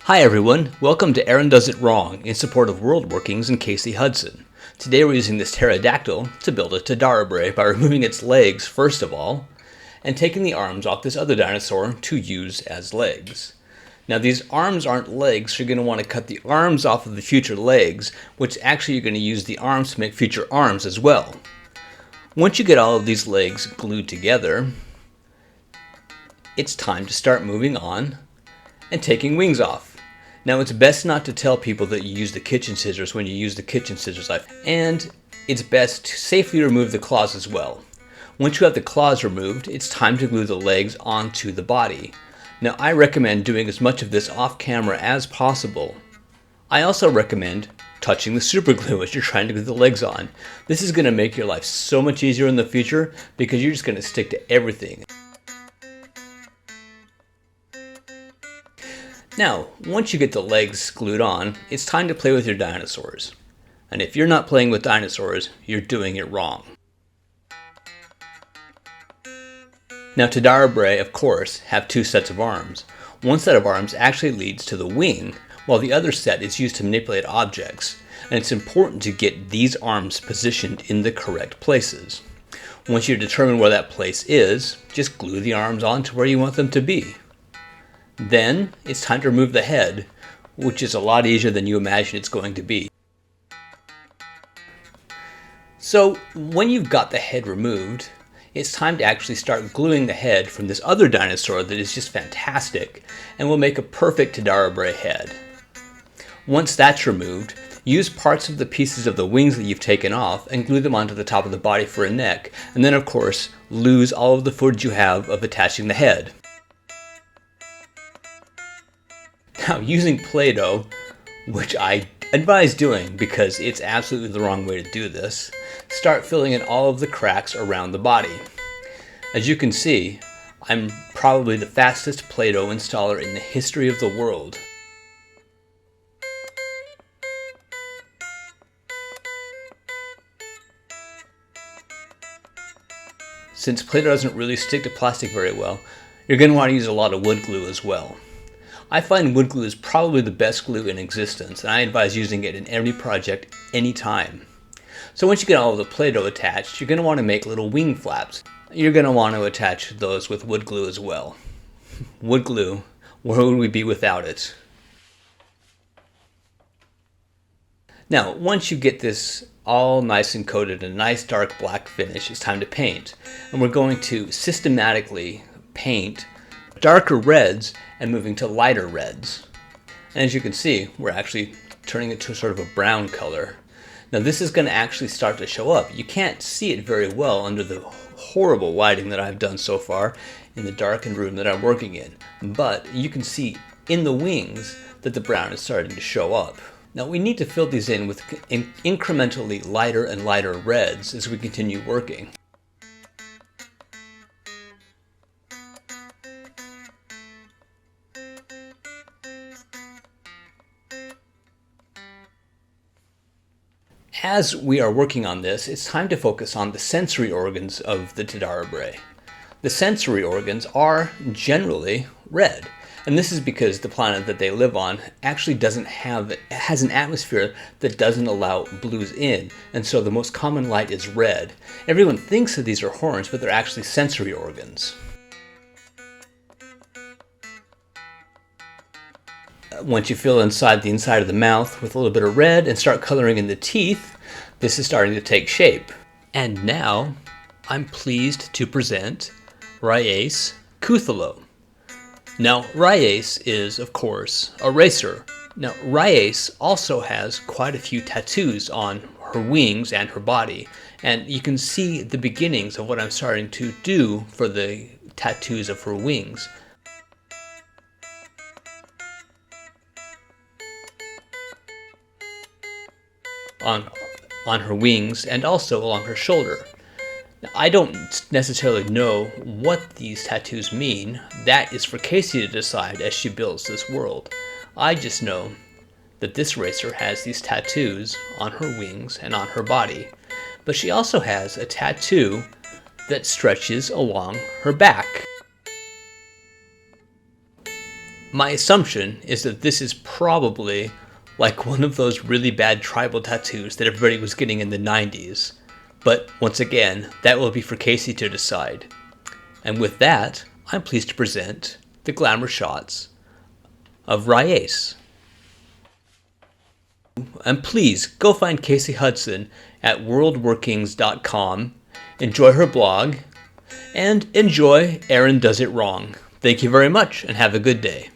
Hi everyone, welcome to Aaron Does It Wrong in support of World Workings and Casey Hudson. Today we're using this pterodactyl to build a Tadarabrae by removing its legs first of all, and taking the arms off this other dinosaur to use as legs. Now these arms aren't legs, so you're going to want to cut the arms off of the future legs, which actually you're going to use the arms to make future arms as well. Once you get all of these legs glued together, it's time to start moving on and taking wings off. Now it's best not to tell people that you use the kitchen scissors when you use the kitchen scissors knife, and it's best to safely remove the claws as well. Once you have the claws removed, it's time to glue the legs onto the body. Now I recommend doing as much of this off camera as possible. I also recommend touching the super glue as you're trying to glue the legs on. This is going to make your life so much easier in the future because you're just going to stick to everything. Now, once you get the legs glued on, it's time to play with your dinosaurs. And if you're not playing with dinosaurs, you're doing it wrong. Now, Tadarabrae, of course, have two sets of arms. One set of arms actually leads to the wing, while the other set is used to manipulate objects. And it's important to get these arms positioned in the correct places. Once you determine where that place is, just glue the arms onto where you want them to be. Then it's time to remove the head, which is a lot easier than you imagine it's going to be. So when you've got the head removed, it's time to actually start gluing the head from this other dinosaur that is just fantastic and will make a perfect Tadarabrae head. Once that's removed, use parts of the pieces of the wings that you've taken off and glue them onto the top of the body for a neck, and then of course lose all of the footage you have of attaching the head. Now, using Play-Doh, which I advise doing because it's absolutely the wrong way to do this, start filling in all of the cracks around the body. As you can see, I'm probably the fastest Play-Doh installer in the history of the world. Since Play-Doh doesn't really stick to plastic very well, you're going to want to use a lot of wood glue as well. I find wood glue is probably the best glue in existence, and I advise using it in every project anytime. So once you get all of the Play-Doh attached, you're going to want to make little wing flaps. You're going to want to attach those with wood glue as well. Wood glue, where would we be without it? Now, once you get this all nice and coated in a nice dark black finish, it's time to paint. And we're going to systematically paint darker reds and moving to lighter reds. And as you can see, we're actually turning it to sort of a brown color. Now this is going to actually start to show up. You can't see it very well under the horrible lighting that I've done so far in the darkened room that I'm working in, but you can see in the wings that the brown is starting to show up. Now we need to fill these in with incrementally lighter and lighter reds as we continue working. As we are working on this, it's time to focus on the sensory organs of the Tadarabrae. The sensory organs are generally red, and this is because the planet that they live on actually has an atmosphere that doesn't allow blues in, and so the most common light is red. Everyone thinks that these are horns, but they're actually sensory organs. Once you fill the inside of the mouth with a little bit of red and start coloring in the teeth, this is starting to take shape. And now, I'm pleased to present Rhyace Kuthalo. Now, Rhyace is, of course, a racer. Now, Rhyace also has quite a few tattoos on her wings and her body, and you can see the beginnings of what I'm starting to do for the tattoos of her wings. On her wings and also along her shoulder. Now, I don't necessarily know what these tattoos mean. That is for Casey to decide as she builds this world. I just know that this racer has these tattoos on her wings and on her body, but she also has a tattoo that stretches along her back. My assumption is that this is probably like one of those really bad tribal tattoos that everybody was getting in the 90s. But once again, that will be for Casey to decide. And with that, I'm pleased to present the glamour shots of Rai-Ace. And please go find Casey Hudson at worldworkings.com, enjoy her blog, and enjoy Erin Does It Wrong. Thank you very much and have a good day.